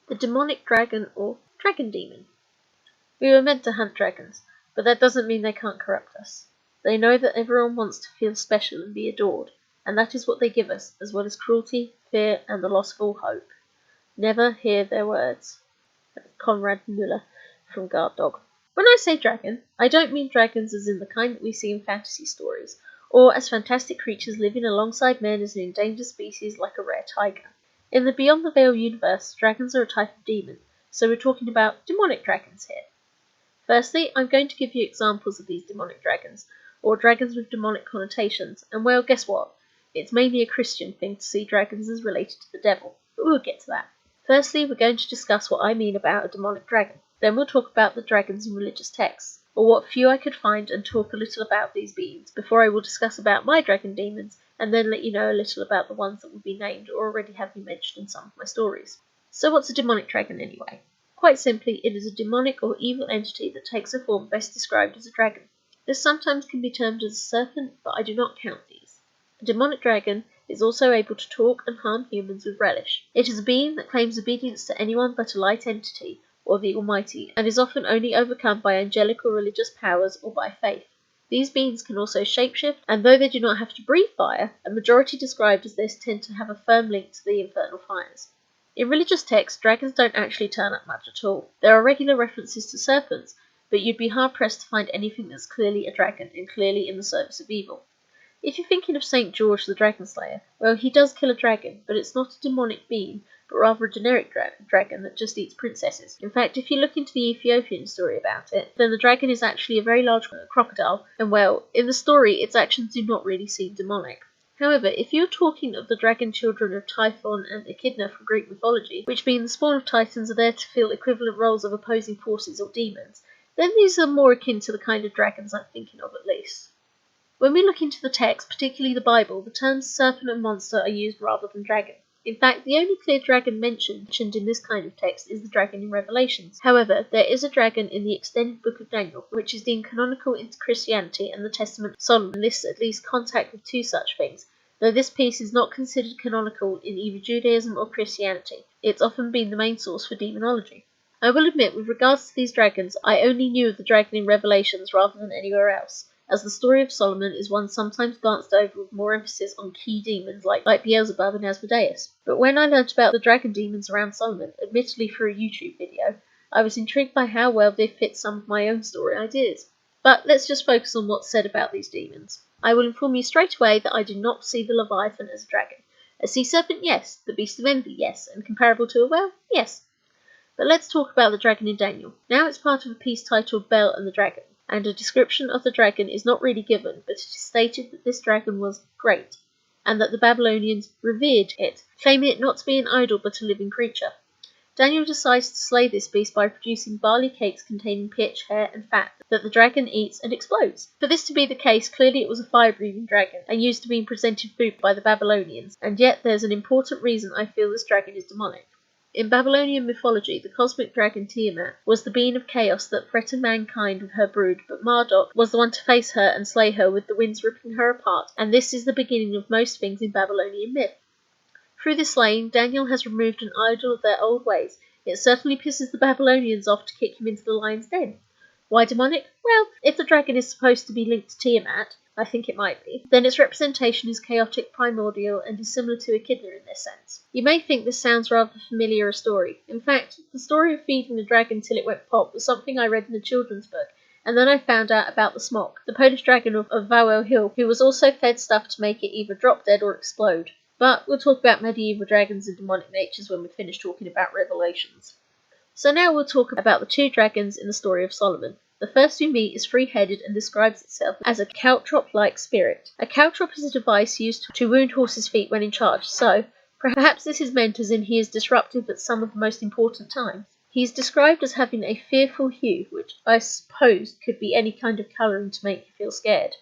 The demonic dragon or dragon demon. We were meant to hunt dragons, but that doesn't mean they can't corrupt us. They know that everyone wants to feel special and be adored, and that is what they give us, as well as cruelty, fear, and the loss of all hope. Never hear their words. Conrad Müller from Guard Dog. When I say dragon, I don't mean dragons as in the kind that we see in fantasy stories, or as fantastic creatures living alongside men as an endangered species like a rare tiger. In the Beyond the Veil universe, dragons are a type of demon, so we're talking about demonic dragons here. Firstly, I'm going to give you examples of these demonic dragons, or dragons with demonic connotations, and well, guess what? It's mainly a Christian thing to see dragons as related to the devil, but we'll get to that. Firstly, we're going to discuss what I mean about a demonic dragon. Then we'll talk about the dragons in religious texts, or what few I could find, and talk a little about these beings, before I will discuss about my dragon demons, and then let you know a little about the ones that will be named or already have been mentioned in some of my stories. So what's a demonic dragon anyway? Quite simply, it is a demonic or evil entity that takes a form best described as a dragon. This sometimes can be termed as a serpent, but I do not count these. A demonic dragon is also able to talk and harm humans with relish. It is a being that claims obedience to anyone but a light entity, or the Almighty, and is often only overcome by angelic or religious powers or by faith. These beings can also shapeshift, and though they do not have to breathe fire, a majority described as this tend to have a firm link to the infernal fires. In religious texts, dragons don't actually turn up much at all. There are regular references to serpents, but you'd be hard-pressed to find anything that's clearly a dragon and clearly in the service of evil. If you're thinking of St. George the Dragon Slayer, well, he does kill a dragon, but it's not a demonic being, but rather a generic dragon that just eats princesses. In fact, if you look into the Ethiopian story about it, then the dragon is actually a very large crocodile, and well, in the story, its actions do not really seem demonic. However, if you're talking of the dragon children of Typhon and Echidna from Greek mythology, which being the spawn of Titans are there to fill equivalent roles of opposing forces or demons, then these are more akin to the kind of dragons I'm thinking of at least. When we look into the text, particularly the Bible, the terms serpent and monster are used rather than dragon. In fact, the only clear dragon mentioned in this kind of text is the dragon in Revelations. However, there is a dragon in the extended book of Daniel, which is deemed canonical into Christianity, and the Testament of Solomon lists at least contact with two such things, though this piece is not considered canonical in either Judaism or Christianity. It's often been the main source for demonology. I will admit, with regards to these dragons, I only knew of the dragon in Revelations rather than anywhere else, as the story of Solomon is one sometimes glanced over with more emphasis on key demons like Beelzebub and Asmodeus. But when I learnt about the dragon demons around Solomon, admittedly through a YouTube video, I was intrigued by how well they fit some of my own story ideas. But let's just focus on what's said about these demons. I will inform you straight away that I do not see the Leviathan as a dragon. A sea serpent, yes. The beast of envy, yes. And comparable to a whale, yes. But let's talk about the dragon in Daniel. Now it's part of a piece titled Bel and the Dragon, and a description of the dragon is not really given, but it is stated that this dragon was great, and that the Babylonians revered it, claiming it not to be an idol but a living creature. Daniel decides to slay this beast by producing barley cakes containing pitch, hair, and fat that the dragon eats and explodes. For this to be the case, clearly it was a fire-breathing dragon, and used to being presented food by the Babylonians, and yet there's an important reason I feel this dragon is demonic. In Babylonian mythology, the cosmic dragon Tiamat was the being of chaos that threatened mankind with her brood, but Marduk was the one to face her and slay her with the winds ripping her apart, and this is the beginning of most things in Babylonian myth. Through this slaying, Daniel has removed an idol of their old ways. It certainly pisses the Babylonians off to kick him into the lion's den. Why demonic? Well, if the dragon is supposed to be linked to Tiamat, I think it might be, then its representation is chaotic, primordial, and is similar to Echidna in this sense. You may think this sounds rather familiar a story. In fact, the story of feeding the dragon till it went pop was something I read in a children's book, and then I found out about the Smok, the Polish dragon of Wawel Hill, who was also fed stuff to make it either drop dead or explode. But we'll talk about medieval dragons and demonic natures when we finish talking about Revelations. So now we'll talk about the two dragons in the story of Solomon. The first we meet is three-headed and describes itself as a caltrop-like spirit. A caltrop is a device used to wound horses' feet when in charge, so perhaps this is meant as in he is disruptive at some of the most important times. He is described as having a fearful hue, which I suppose could be any kind of colouring to make you feel scared.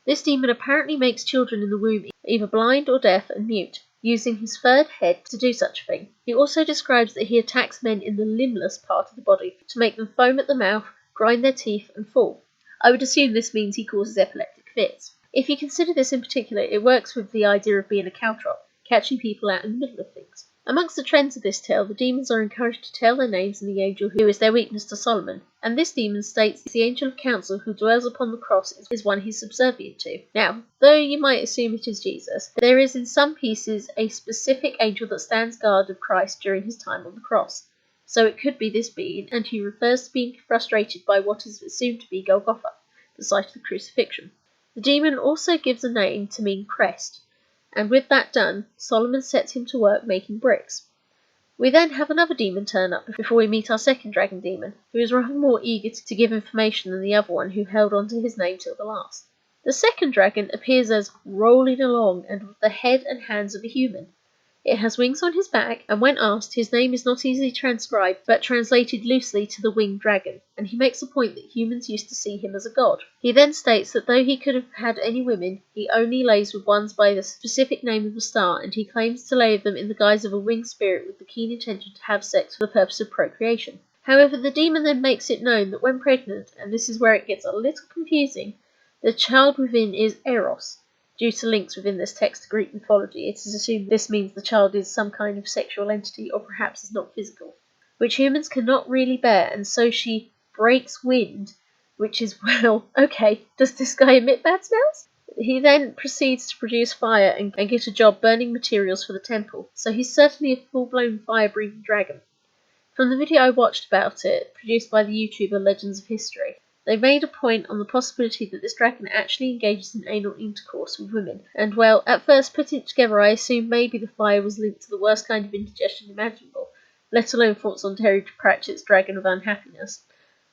This demon apparently makes children in the womb either blind or deaf and mute, using his third head to do such a thing. He also describes that he attacks men in the limbless part of the body to make them foam at the mouth, grind their teeth, and fall. I would assume this means he causes epileptic fits. If you consider this in particular, it works with the idea of being a caltrop, catching people out in the middle of things. Amongst the trends of this tale, the demons are encouraged to tell their names and the angel who is their witness to Solomon, and this demon states the angel of counsel who dwells upon the cross is one he's subservient to. Now, though you might assume it is Jesus, there is in some pieces a specific angel that stands guard of Christ during his time on the cross. So it could be this being, and he refers to being frustrated by what is assumed to be Golgotha, the site of the crucifixion. The demon also gives a name to mean crest, and with that done, Solomon sets him to work making bricks. We then have another demon turn up before we meet our second dragon demon, who is rather more eager to give information than the other one who held on to his name till the last. The second dragon appears as rolling along and with the head and hands of a human. It has wings on his back, and when asked, his name is not easily transcribed, but translated loosely to the winged dragon, and he makes a point that humans used to see him as a god. He then states that though he could have had any women, he only lays with ones by the specific name of a star, and he claims to lay with them in the guise of a winged spirit with the keen intention to have sex for the purpose of procreation. However, the demon then makes it known that when pregnant, and this is where it gets a little confusing, the child within is Eros. Due to links within this text to Greek mythology, it is assumed this means the child is some kind of sexual entity or perhaps is not physical, which humans cannot really bear, and so she breaks wind, which is, well, okay, does this guy emit bad smells? He then proceeds to produce fire and get a job burning materials for the temple, so he's certainly a full-blown fire-breathing dragon. From the video I watched about it, produced by the YouTuber Legends of History, they made a point on the possibility that this dragon actually engages in anal intercourse with women, and well, at first putting it together I assumed maybe the fire was linked to the worst kind of indigestion imaginable, let alone thoughts on Terry Pratchett's Dragon of Unhappiness.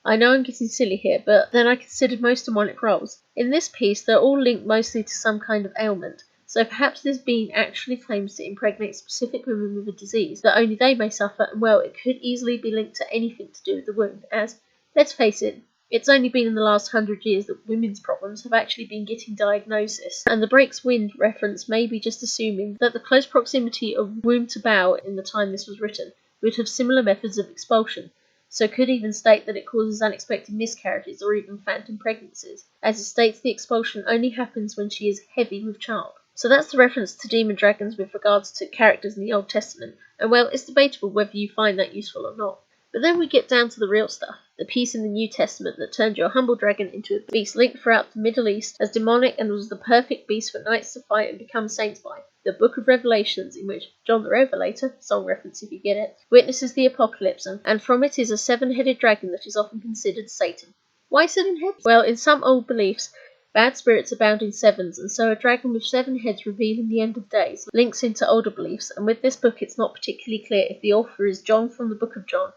I know I'm getting silly here, but then I considered most demonic roles. In this piece they're all linked mostly to some kind of ailment, so perhaps this being actually claims to impregnate specific women with a disease that only they may suffer, and well, it could easily be linked to anything to do with the womb, as, let's face it, it's only been in the last 100 years that women's problems have actually been getting diagnosis, and the breaks wind reference may be just assuming that the close proximity of womb to bowel in the time this was written would have similar methods of expulsion, so could even state that it causes unexpected miscarriages or even phantom pregnancies, as it states the expulsion only happens when she is heavy with child. So that's the reference to demon dragons with regards to characters in the Old Testament, and well, it's debatable whether you find that useful or not. But then we get down to the real stuff, the piece in the New Testament that turned your humble dragon into a beast linked throughout the Middle East as demonic and was the perfect beast for knights to fight and become saints by. The Book of Revelations, in which John the Revelator, song reference if you get it, witnesses the apocalypse, and from it is a seven-headed dragon that is often considered Satan. Why 7 heads? Well, in some old beliefs, bad spirits abound in sevens, and so a dragon with 7 heads revealing the end of days links into older beliefs, and with this book it's not particularly clear if the author is John from the Book of John,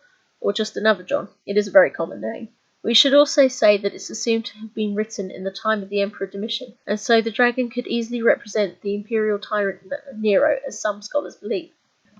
or just another John. It is a very common name. We should also say that it's assumed to have been written in the time of the Emperor Domitian, and so the dragon could easily represent the imperial tyrant Nero, as some scholars believe.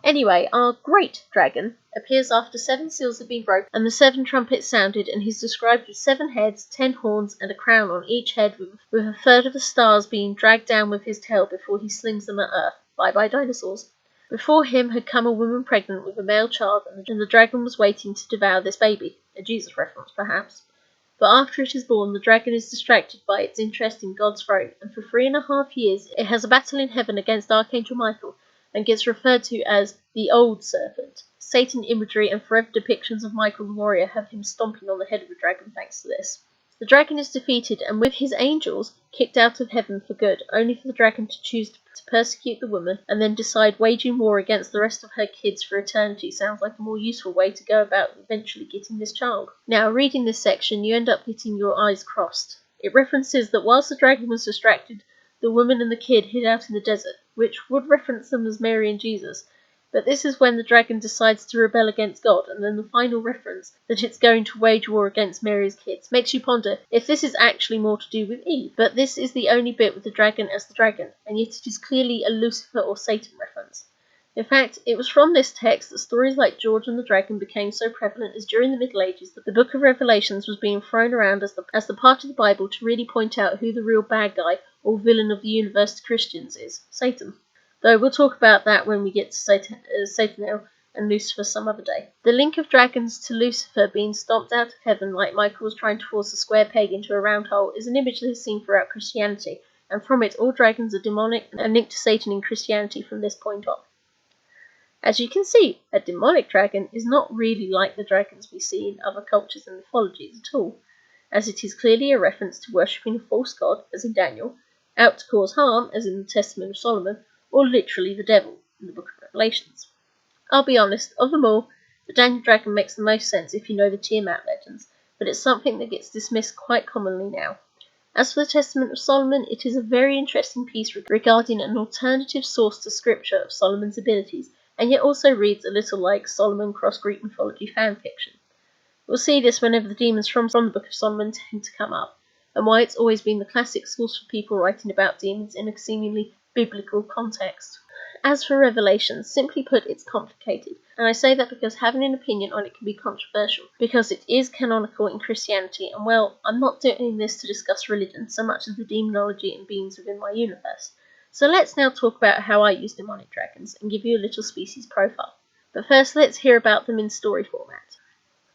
Anyway, our great dragon appears after 7 seals have been broken and the 7 trumpets sounded, and he's described with 7 heads, 10 horns, and a crown on each head, with a third of the stars being dragged down with his tail before he slings them at Earth. Bye-bye dinosaurs. Before him had come a woman pregnant with a male child, and the dragon was waiting to devour this baby. A Jesus reference, perhaps. But after it is born, the dragon is distracted by its interest in God's throne, and for 3.5 years it has a battle in heaven against Archangel Michael, and gets referred to as the Old Serpent. Satan imagery and forever depictions of Michael the warrior have him stomping on the head of a dragon thanks to this. The dragon is defeated and with his angels kicked out of heaven for good, only for the dragon to choose to persecute the woman and then decide waging war against the rest of her kids for eternity sounds like a more useful way to go about eventually getting this child. Now, reading this section, you end up getting your eyes crossed. It references that whilst the dragon was distracted, the woman and the kid hid out in the desert, which would reference them as Mary and Jesus. But this is when the dragon decides to rebel against God, and then the final reference that it's going to wage war against Mary's kids makes you ponder if this is actually more to do with Eve. But this is the only bit with the dragon as the dragon, and yet it is clearly a Lucifer or Satan reference. In fact, it was from this text that stories like George and the Dragon became so prevalent, as during the Middle Ages that the Book of Revelations was being thrown around as the part of the Bible to really point out who the real bad guy or villain of the universe to Christians is, Satan. Though we'll talk about that when we get to Satan and Lucifer some other day. The link of dragons to Lucifer being stomped out of heaven like Michael was trying to force a square peg into a round hole is an image that is seen throughout Christianity, and from it all dragons are demonic and linked to Satan in Christianity from this point on. As you can see, a demonic dragon is not really like the dragons we see in other cultures and mythologies at all, as it is clearly a reference to worshipping a false god, as in Daniel, out to cause harm, as in the Testament of Solomon, or literally the devil, in the Book of Revelations. I'll be honest, of them all, the Daniel dragon makes the most sense if you know the Tiamat legends, but it's something that gets dismissed quite commonly now. As for the Testament of Solomon, it is a very interesting piece regarding an alternative source to scripture of Solomon's abilities, and yet also reads a little like Solomon cross-Greek mythology fanfiction. We'll see this whenever the demons from the Book of Solomon tend to come up, and why it's always been the classic source for people writing about demons in a seemingly biblical context. As for Revelation, simply put, it's complicated, and I say that because having an opinion on it can be controversial, because it is canonical in Christianity, and well, I'm not doing this to discuss religion so much as the demonology and beings within my universe. So let's now talk about how I use demonic dragons, and give you a little species profile. But first, let's hear about them in story format.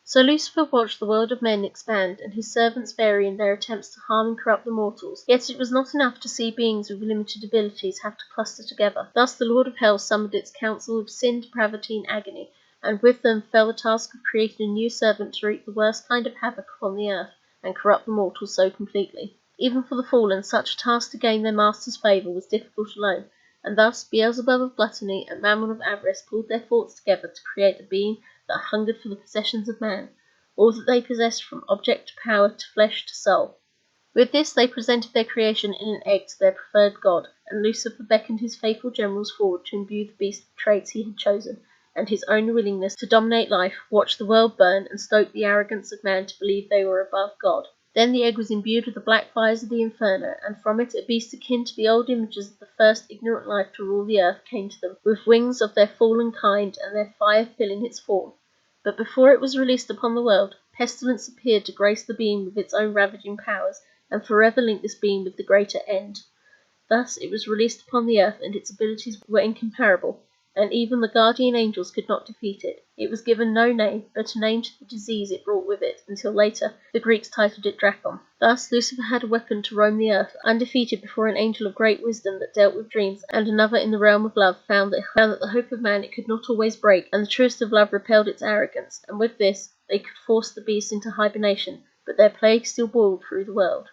So Lucifer watched the world of men expand, and his servants vary in their attempts to harm and corrupt the mortals. Yet it was not enough to see beings with limited abilities have to cluster together. Thus the Lord of Hell summoned its council of sin, depravity, and agony, and with them fell the task of creating a new servant to wreak the worst kind of havoc upon the earth, and corrupt the mortals so completely. Even for the fallen, such a task to gain their master's favour was difficult alone, and thus Beelzebub of gluttony and Mammon of avarice pulled their thoughts together to create a being that hungered for the possessions of man, all that they possessed from object to power to flesh to soul. With this they presented their creation in an egg to their preferred god, and Lucifer beckoned his faithful generals forward to imbue the beast with traits he had chosen, and his own willingness to dominate life, watch the world burn, and stoke the arrogance of man to believe they were above God. Then the egg was imbued with the black fires of the inferno, and from it a beast akin to the old images of the first ignorant life to rule the earth came to them, with wings of their fallen kind, and their fire filling its form. But before it was released upon the world, pestilence appeared to grace the being with its own ravaging powers, and forever link this being with the greater end. Thus it was released upon the earth, and its abilities were incomparable, and even the guardian angels could not defeat it. It was given no name, but a name to the disease it brought with it, until later the Greeks titled it Drakon. Thus Lucifer had a weapon to roam the earth, undefeated before an angel of great wisdom that dealt with dreams, and another in the realm of love found that the hope of man it could not always break, and the truest of love repelled its arrogance, and with this they could force the beast into hibernation, but their plague still boiled through the world.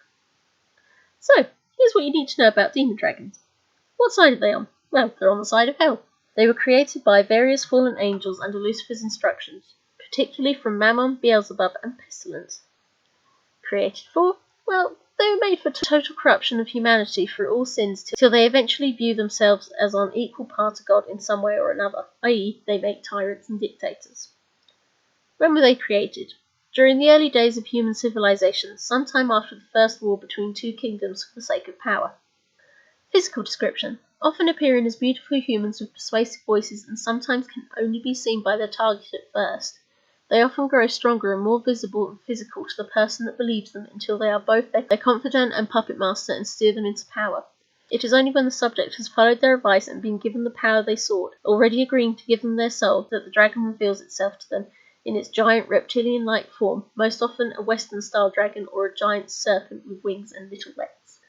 So, here's what you need to know about demon dragons. What side are they on? Well, they're on the side of hell. They were created by various fallen angels under Lucifer's instructions, particularly from Mammon, Beelzebub, and Pestilence. Created for? Well, they were made for total corruption of humanity through all sins till they eventually view themselves as on equal par to God in some way or another, i.e. they make tyrants and dictators. When were they created? During the early days of human civilization, sometime after the first war between two kingdoms for the sake of power. Physical description. Often appearing as beautiful humans with persuasive voices and sometimes can only be seen by their target at first. They often grow stronger and more visible and physical to the person that believes them until they are both their confidant and puppet master and steer them into power. It is only when the subject has followed their advice and been given the power they sought, already agreeing to give them their soul, that the dragon reveals itself to them in its giant reptilian-like form, most often a Western-style dragon or a giant serpent with wings and little legs.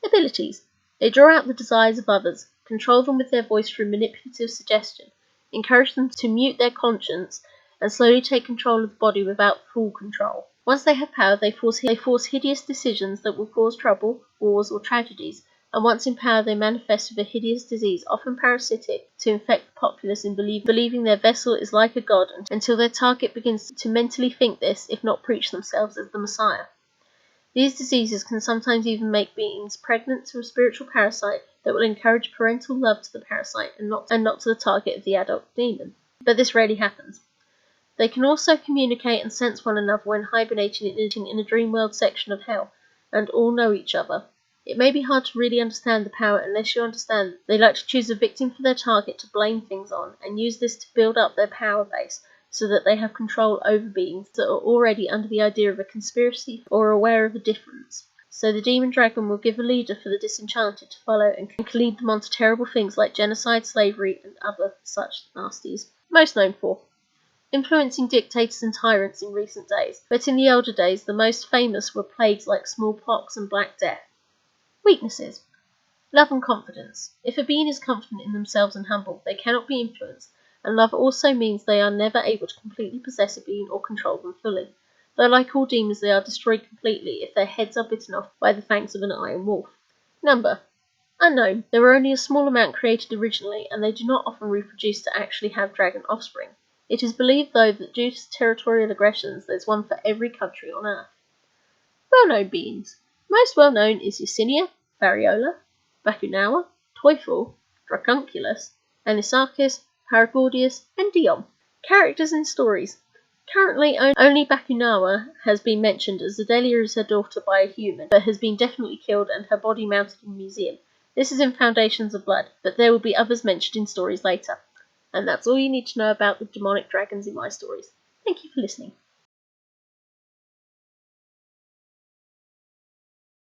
Abilities. They draw out the desires of others, control them with their voice through manipulative suggestion, encourage them to mute their conscience, and slowly take control of the body without full control. Once they have power, they force hideous decisions that will cause trouble, wars, or tragedies, and once in power they manifest with a hideous disease, often parasitic, to infect the populace in believing their vessel is like a god, until their target begins to mentally think this, if not preach themselves as the Messiah. These diseases can sometimes even make beings pregnant to a spiritual parasite that will encourage parental love to the parasite and not to the target of the adult demon. But this rarely happens. They can also communicate and sense one another when hibernating in a dream world section of hell, and all know each other. It may be hard to really understand the power unless you understand that they like to choose a victim for their target to blame things on, and use this to build up their power base, so that they have control over beings that are already under the idea of a conspiracy or aware of a difference. So the demon dragon will give a leader for the disenchanted to follow and can lead them on to terrible things like genocide, slavery, and other such nasties. Most known for influencing dictators and tyrants in recent days, but in the older days the most famous were plagues like smallpox and Black Death. Weaknesses. Love and confidence. If a being is confident in themselves and humble, they cannot be influenced, and love also means they are never able to completely possess a being or control them fully. Though like all demons they are destroyed completely if their heads are bitten off by the fangs of an iron wolf. Number: unknown. There were only a small amount created originally, and they do not often reproduce to actually have dragon offspring. It is believed, though, that due to territorial aggressions, there's one for every country on Earth. Well-known beings. Most well-known is Yersinia, Variola, Bakunawa, Teufel, Dracunculus, Anisakis, Paragordius, and Dion. Characters in stories. Currently, only Bakunawa has been mentioned, as Adelia is her daughter by a human, but has been definitely killed and her body mounted in a museum. This is in Foundations of Blood, but there will be others mentioned in stories later. And that's all you need to know about the demonic dragons in my stories. Thank you for listening.